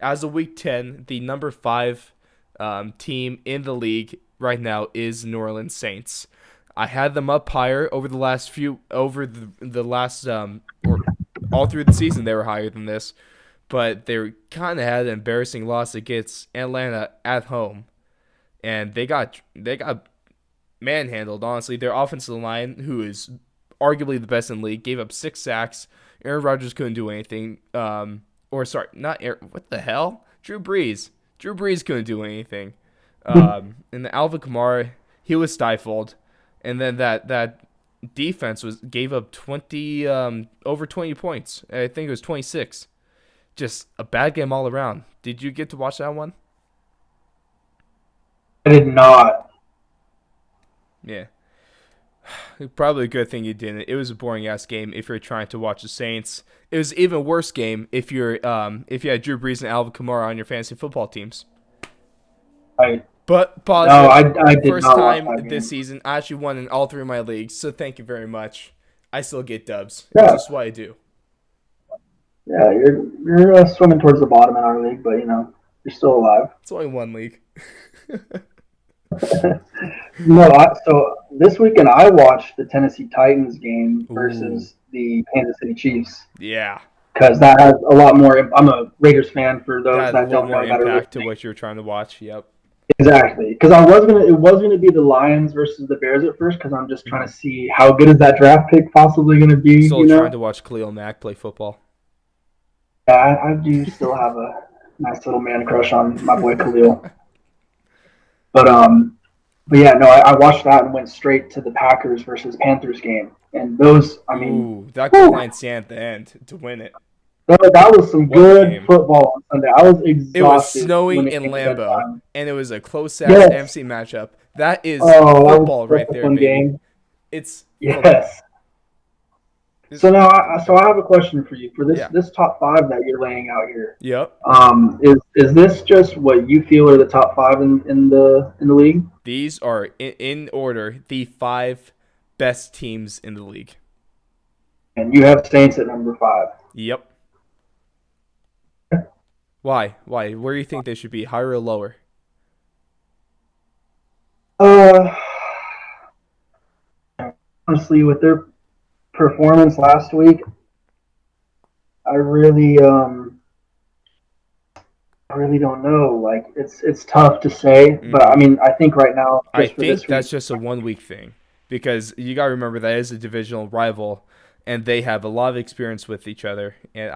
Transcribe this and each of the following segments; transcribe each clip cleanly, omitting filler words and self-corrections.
as of week 10, the number 5 team in the league right now is New Orleans Saints. I had them up higher over the last or all through the season they were higher than this, but they kind of had an embarrassing loss against Atlanta at home, and they got manhandled. Honestly, their offensive line, who is arguably the best in the league, gave up 6 sacks. Aaron Rodgers couldn't do anything. Or sorry, not Aaron. What the hell? Drew Brees. Drew Brees couldn't do anything. And the Alvin Kamara, he was stifled. And then that defense gave up 20 over 20 points. I think it was 26. Just a bad game all around. Did you get to watch that one? I did not. Yeah. Probably a good thing you didn't. It was a boring ass game if you're trying to watch the Saints. It was an even worse game if you had Drew Brees and Alvin Kamara on your fantasy football teams. I But No, positive. I did First not watch time that this game. season, I actually won in all 3 of my leagues. So thank you very much. I still get dubs. It's Yeah, just what I do. yeah, you're swimming towards the bottom in our league, but you're still alive. It's only one league. No, so this weekend I watched the Tennessee Titans game Ooh, versus the Kansas City Chiefs yeah. because that has a lot more. I'm a Raiders fan for That those had a that little don't more know that are impact to listening. what you're trying to watch. Yep. Exactly, because it was gonna be the Lions versus the Bears at first because I'm just Mm-hmm. trying to see how good is that draft pick possibly gonna be. Still trying to watch Khalil Mack play football. Yeah, I do still have a nice little man crush on my boy Khalil, but But yeah, no, I watched that and went straight to the Packers versus Panthers game. And those, I mean, Ooh, that goal whew, line stand at the end to win it. that was some What a good game. football on Sunday. I was It was exhausted snowing when it in came to Lambeau, bedtime. and it was a close ass Yes. MC matchup. That is Oh, that was football such right a there, fun baby. game. It's football. Yes. It's, So now, so I have a question for you for this yeah. this top five that you're laying out here. Yep. Is this just what you feel are the top five in the league? These are in order the 5 best teams in the league. And you have Saints at number five. Yep. Why? Why? Where do you think they should be? Higher or lower? Uh, Honestly, with their performance last week, I really don't know. Like it's tough to say, but I Mm-hmm. mean, I think right now, I just for think this that's week, just a 1 week thing because you got to remember that is a divisional rival, and they have a lot of experience with each other. And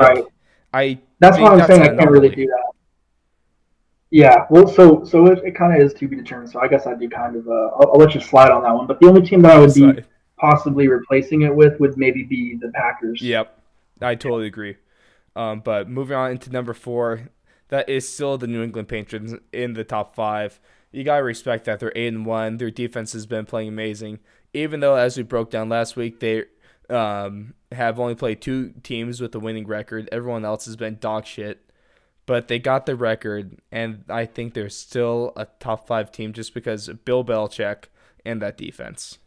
right? I That's why think I'm that's saying an I can't really anomaly. do that. Yeah, well, so it kind of is to be determined. So I guess I'd do kind of I'll let you slide on that one. But the only team that I I'll would be decide. possibly replacing it with would maybe be the Packers. Yep, I totally agree. But moving on into number 4, that is still the New England Patriots in the top 5. You gotta respect that they're 8-1. Their defense has been playing amazing, even though as we broke down last week, they have only played 2 teams with a winning record. Everyone else has been dog shit. But they got the record, and I think they're still a top 5 team just because of Bill Belichick and that defense.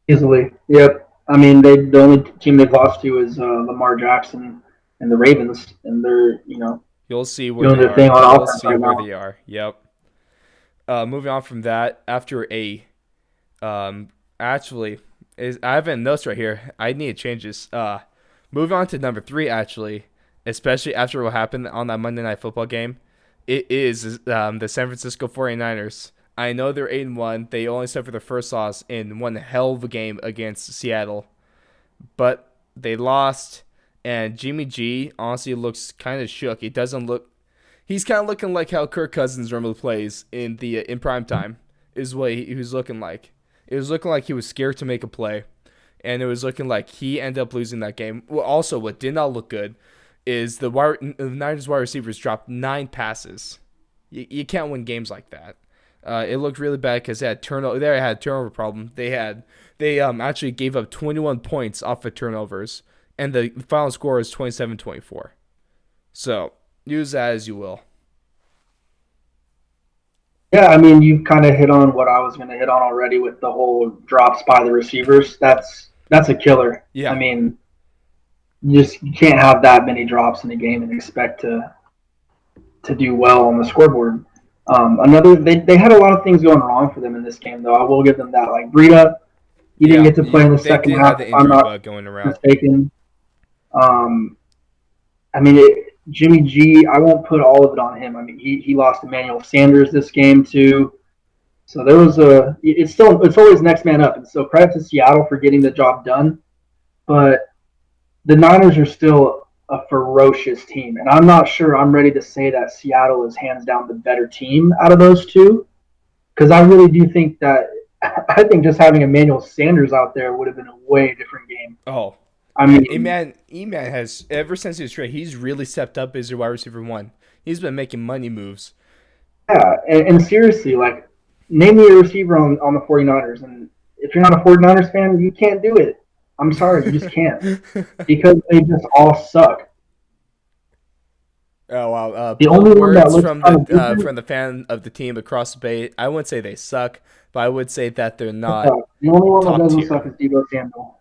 Easily. Yep. I mean, the only team they've lost to is Lamar Jackson and the Ravens, and they're You'll see where doing they their are. thing on You'll offense see right where now. they are. Yep. Moving on from that, after um, actually, I have a notes right here. I need to change this. Moving on to number 3, actually, especially after what happened on that Monday Night Football game, it is the San Francisco 49ers. I know they're 8-1. They only suffered their first loss in one hell of a game against Seattle, but they lost. And Jimmy G honestly looks kind of shook. He doesn't look. He's kind of looking like how Kirk Cousins normally plays in prime time. Is what he was looking like. It was looking like he was scared to make a play, and it was looking like he ended up losing that game. Well, also, what did not look good is the Niners wide receivers dropped 9 passes. You can't win games like that. It looked really bad because they had turnover. They had a turnover problem. They actually gave up 21 points off of turnovers, and the final score is 27-24. So use that as you will. Yeah, I mean, you've kind of hit on what I was going to hit on already with the whole drops by the receivers. That's a killer. I Yeah. mean, you can't have that many drops in a game and expect to do well on the scoreboard. They had a lot of things going wrong for them in this game, though. I will give them that. Like Breida, he didn't Yeah, get to play in the they second did half, have the if I'm injury not bug going around. mistaken. Um, I mean, Jimmy G, I won't put all of it on him. I mean, he lost Emmanuel Sanders this game too. So there was it's always next man up. And so credit to Seattle for getting the job done. But the Niners are still a ferocious team. And I'm not sure I'm ready to say that Seattle is hands down the better team out of those two. Because I really do think that I think just having Emmanuel Sanders out there would have been a way different game. Oh, I man, mean, E-Man has, ever since he was traded, he's really stepped up as your wide receiver one. He's been making money moves. yeah, and seriously, like, name me a receiver on the 49ers. And if you're not a 49ers fan, you can't do it. I'm sorry, you just can't. Because they just all suck. Oh wow! The Bold only one that words looks kind of decent, from the fan of the team across the bay. I wouldn't say they suck, but I would say that they're not the only one that top doesn't tier. suck is Debo Samuel.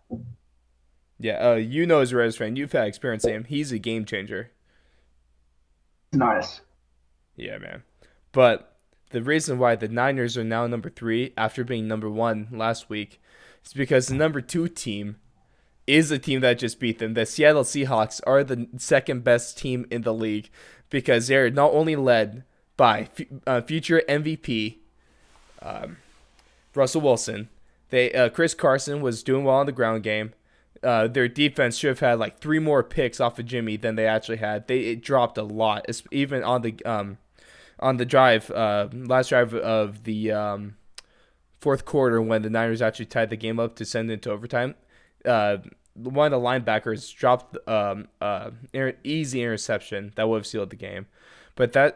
Yeah, you know as a Reds fan, you've had experience with him. He's a game changer. It's nice. Yeah, man. But the reason why the Niners are now number 3 after being number 1 last week is because the number 2 team is a team that just beat them. The Seattle Seahawks are the second best team in the league because they're not only led by future MVP Russell Wilson. Chris Carson was doing well on the ground game. Their defense should have had like 3 more picks off of Jimmy than they actually had. It dropped a lot, even on the drive, last drive of the fourth quarter when the Niners actually tied the game up to send it into overtime. One of the linebackers dropped easy interception that would have sealed the game. But that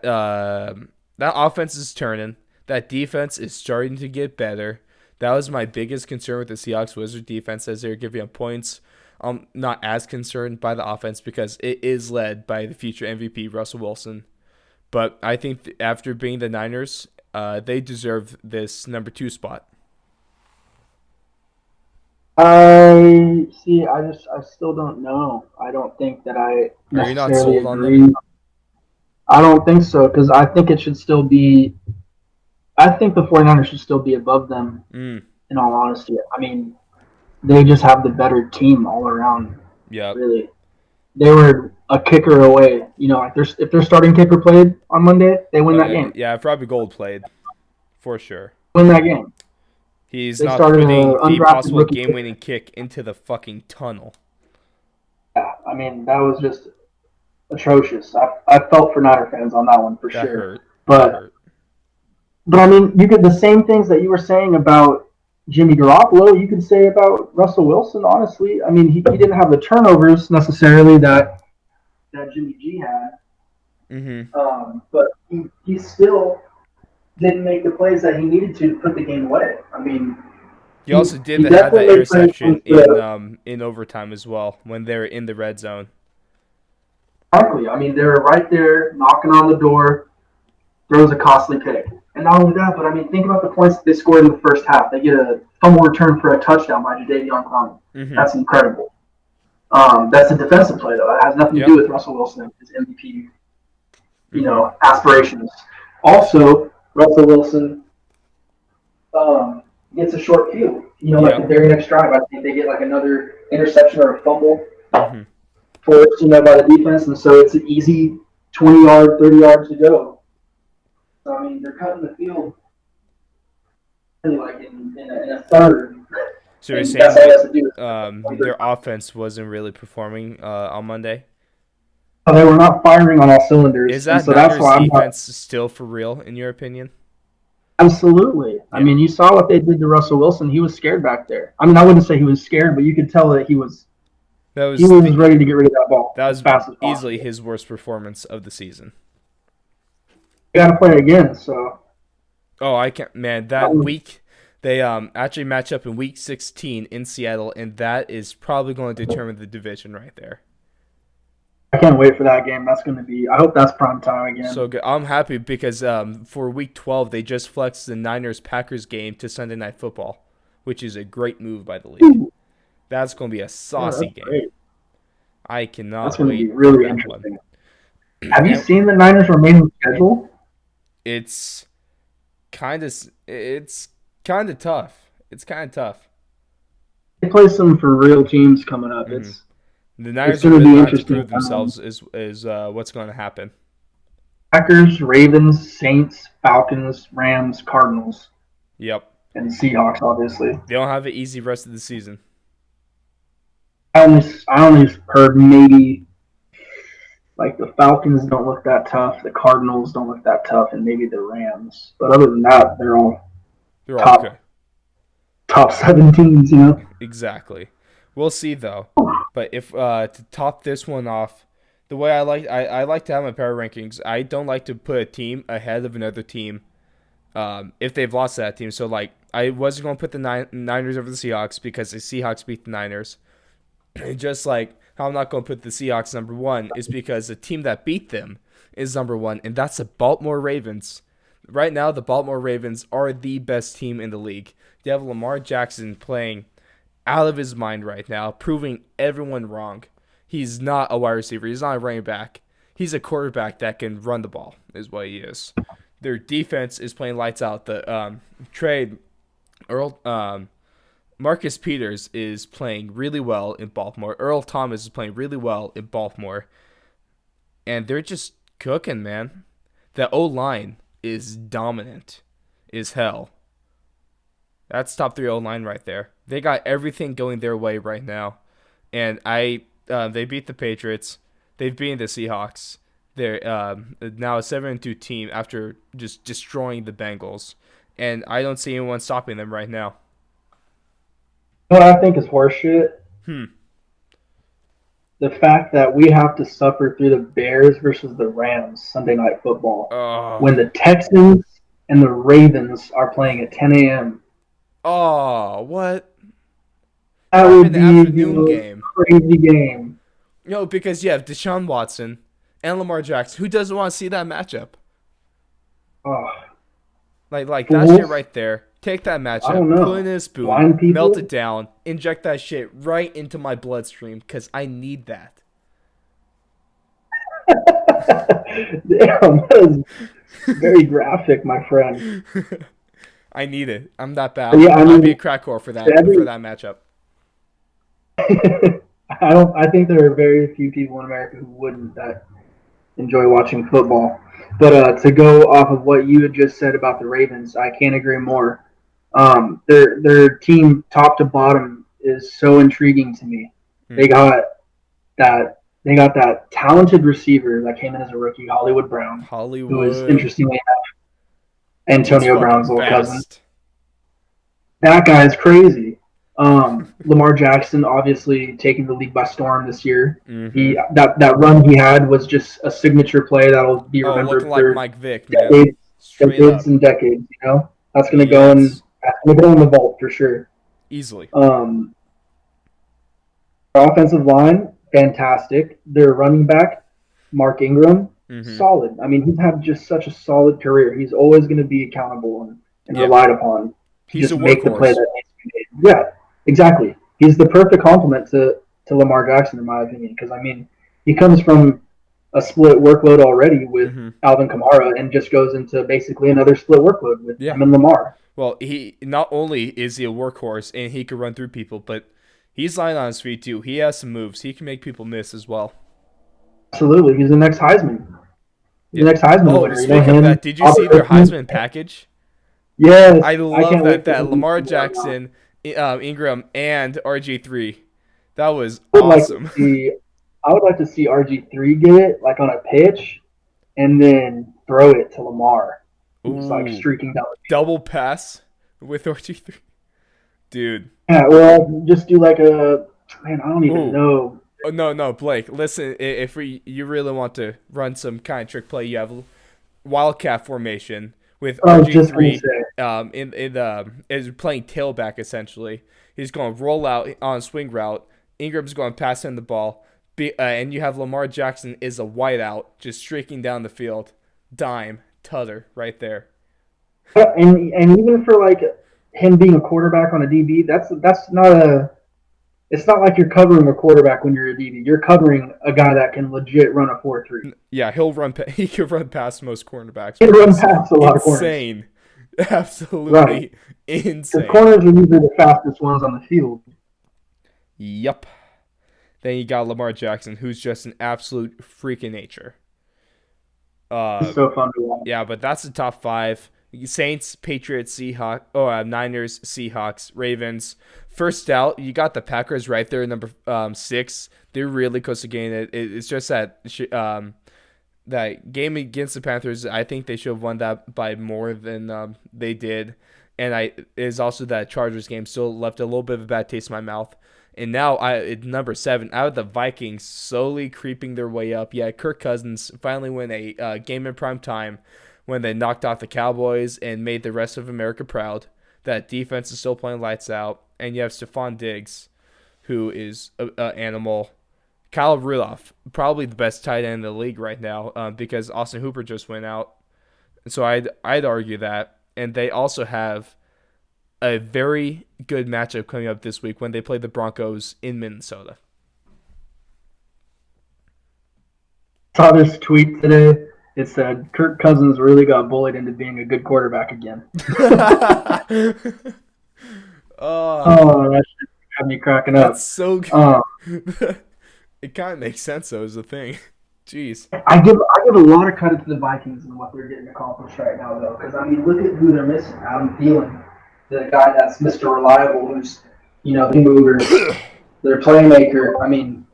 offense is turning. That defense is starting to get better. That was my biggest concern with the Seahawks Wizard defense as they're giving up points. I'm not as concerned by the offense because it is led by the future MVP Russell Wilson. But I think after being the Niners, they deserve this number 2 spot. I still don't know. I don't think that I Are you not necessarily sold on them? agree. I don't think so because I think it should still be. I think the 49ers should still be above them. Mm, In all honesty, I mean, they just have the better team all around. yep. Really, they were a kicker away. You know, like if their starting kicker played on Monday, they win Oh that yeah, game. yeah. Probably Gold played for sure. Win that game. He's They not started an putting the undrafted possible rookie game-winning kicker. kick into the fucking tunnel. Yeah, I mean that was just atrocious. I felt for Niner fans on that one for That sure. hurt. That But hurt. I mean, you could the same things that you were saying about Jimmy Garoppolo, you could say about Russell Wilson. Honestly, I mean, he didn't have the turnovers necessarily that Jimmy G had, Mm-hmm. but he still didn't make the plays that he needed to put the game away. I mean, He also did he have that definitely made plays interception with the in overtime as well when they were in the red zone. exactly. I mean, they were right there knocking on the door. Throws a costly pick. And not only that, but I mean, think about the points that they scored in the first half. They get a fumble return for a touchdown by Jadeveon Clowney. Mm-hmm. That's incredible. That's a defensive play, though. That has nothing to do Yep. with Russell Wilson and his MVP, Mm-hmm. aspirations. Also, Russell Wilson gets a short field. Like the Yep. very next drive, I think they get like another interception or a fumble Mm-hmm. forced, by the defense, and so it's an easy 20-yard, 30 yards to go. So I mean, they're cutting the field like in a third, So you're and saying that's all he has to do. their offense wasn't really performing on Monday? So they were not firing on all Is cylinders, and that so that's Niners why I'm not defense still for real, in your opinion? absolutely. I Yeah. mean, you saw what they did to Russell Wilson. He was scared back there. I mean, I wouldn't say he was scared, but you could tell that That he was was ready to get rid of that ball that as was fast as easily possible. his worst performance of the season. You got to play again, so Oh, I can't, man. that That was, week, they actually match up in week 16 in Seattle, and that is probably going to determine the division right there. I can't wait for that game. That's going to be. I hope that's prime time again. So good. I'm happy because for week 12, they just flexed the Niners Packers game to Sunday Night Football, which is a great move by the league. Ooh, That's going to be a yeah, saucy that's game. great. I That's cannot going to be wait for really that one. interesting. Have you And seen the Niners' remaining schedule? it's it's kind of tough. It's kind of tough. They play some for real teams coming up. Hmm. The It's Niners are going to really be gonna have to interesting. prove themselves. Is what's going to happen. Packers, Ravens, Saints, Falcons, Rams, Cardinals, Yep. and Seahawks. Obviously, They don't have an easy rest of the season. I only heard maybe like the Falcons don't look that tough, the Cardinals don't look that tough, and maybe the Rams. But other than that, they're all They're all okay. top 7 teams. Exactly. We'll see though. But if to top this one off, the way I like to have my power rankings. I don't like to put a team ahead of another team. If they've lost to that team. So like I wasn't going to put the Niners over the Seahawks because the Seahawks beat the Niners. Just like how I'm not going to put the Seahawks number one is because the team that beat them is number one, and that's the Baltimore Ravens. Right now, the Baltimore Ravens are the best team in the league. They have Lamar Jackson playing out of his mind right now, proving everyone wrong. He's not a wide receiver. He's not a running back. He's a quarterback that can run the ball, is what he is. Their defense is playing lights out. The trade Earl Marcus Peters is playing really well in Baltimore. Earl Thomas is playing really well in Baltimore. And they're just cooking, man. The O line is dominant is hell. That's top three O line right there. They got everything going their way right now. And they beat the Patriots. They've beaten the Seahawks. They're now a 7-2 team after just destroying the Bengals. And I don't see anyone stopping them right now. What I think is horseshit. Hmm. The fact that we have to suffer through the Bears versus the Rams Sunday Night Football Oh. when the Texans and the Ravens are playing at 10 a.m. Oh, what? That Not would even the be the afternoon most game. crazy game. No, because you have Deshaun Watson and Lamar Jackson. Who doesn't want to see that matchup? Oh, Like that shit fools. right there. Take that I matchup, don't put it in know. a spoon, Blind melt people. it down, inject that shit right into my bloodstream because I need that. Damn, that is very graphic, my friend. I need it. I'm that bad. But yeah, I I'd be a mean, crack whore for to that matchup. I don't. I think there are very few people in America who wouldn't that enjoy watching football. But to go off of what you had just said about the Ravens, I can't agree more. Their team top to bottom is so intriguing to me. They Mm-hmm. got that talented receiver that came in as a rookie, Hollywood Brown, who is Hollywood. interestingly Dude's Antonio fucking Brown's little cousin. fast. That guy's crazy. Lamar Jackson obviously taking the league by storm this year. Mm-hmm. That run he had was just a signature play that'll be Oh, looking remembered like for Mike Vick, man. decades, Straight decades up. and decades. That's gonna go in. Yes. That's gonna go in the vault for sure. Easily. Um, offensive line, fantastic. Their running back, Mark Ingram, Mm-hmm. solid. I mean, he's had just such a solid career. He's always going to be accountable and Yeah. relied upon to He's a just make the play workhorse. that needs to be made. Yeah, exactly. He's the perfect complement to Lamar Jackson, in my opinion, because I mean, he comes from a split workload already with Mm-hmm. Alvin Kamara and just goes into basically another split workload with Yeah. him and Lamar. Well, he not only is he a workhorse and he can run through people, but he's lying on his feet too. He has some moves. He can make people miss as well. Absolutely, he's the next Heisman. He's the Yeah. next Heisman Oh, winner. speaking of Him, that, did you see Robert their Griffin. Heisman package? Yes, I I love can't that wait for that him to Lamar figure that out. Jackson, Ingram, and RG3. That was I would like to awesome. see. I would like to see RG3 get it like on a pitch, and then throw it to Lamar, who's like Ooh, streaking down the field. double pass with RG3, dude. Yeah, well, just do like a man. I don't even Ooh. know. Oh, no, Blake. Listen, if you really want to run some kind of trick play, you have wildcat formation with I was just gonna RG3 say. is playing tailback essentially. He's going to roll out on a swing route. Ingram's going to pass him the ball, and you have Lamar Jackson is a wideout just streaking down the field, dime tutter right there. And even for like him being a quarterback on a DB, that's not a it's not like you're covering a quarterback when you're a DB. You're covering a guy that can legit run a 4.3. Yeah, he'll run. He can run past most cornerbacks, He can which run is past a lot of corners. insane. Right. Absolutely Because insane. corners are usually the fastest ones on the field. Yup. Then you got Lamar Jackson, who's just an absolute freak in nature. It's Uh, so fun to watch. yeah, but that's the top five: Saints, Patriots, Seahawks, Niners, Seahawks, Ravens. First out, you got the Packers right there, number 6. They're really close to getting it. It's just that game against the Panthers. I think they should have won that by more than they did. And it is also that Chargers game still left a little bit of a bad taste in my mouth. And now at number 7, out of the Vikings slowly creeping their way up. Yeah, Kirk Cousins finally win a game in prime time when they knocked off the Cowboys and made the rest of America proud. That defense is still playing lights out. And you have Stephon Diggs, who is an animal. Kyle Rudolph, probably the best tight end in the league right now, because Austin Hooper just went out. So I'd argue that. And they also have a very good matchup coming up this week when they play the Broncos in Minnesota. Saw this tweet today. It said Kirk Cousins really got bullied into being a good quarterback again. Oh, Oh, that shit had me cracking that's up. so Um, good. It kind of makes sense, though, is the thing. Jeez. I give a lot of credit to the Vikings and what they're getting accomplished right now, though, because I mean, look at who they're missing. Adam Thielen, the guy that's Mr. Reliable, who's the mover, their playmaker. I mean,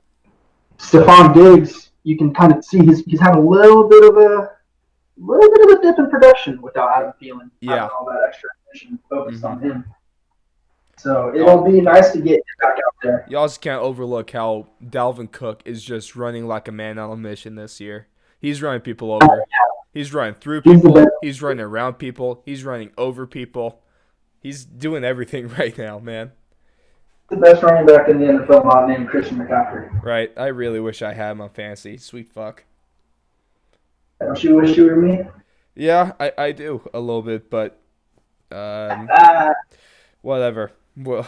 Stephon Diggs, you can kind of see he's had a little bit of a dip in production without Adam Thielen having Yeah. all that extra attention focused Mm-hmm. on him. So it'll Y'all, be nice to get him back out there. you also can't overlook how Dalvin Cook is just running like a man on a mission this year. He's running people over. He's running through He's the people. best, He's running around people. He's running over people. He's doing everything right now, man. the best running back in the NFL, not named Christian McCaffrey. Right. I really wish I had him on fantasy. Sweet fuck. Don't you wish you were me? Yeah, I do a little bit, but um, Ah, whatever. Well,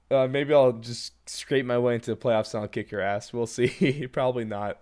maybe I'll just scrape my way into the playoffs and I'll kick your ass. We'll see. Probably not.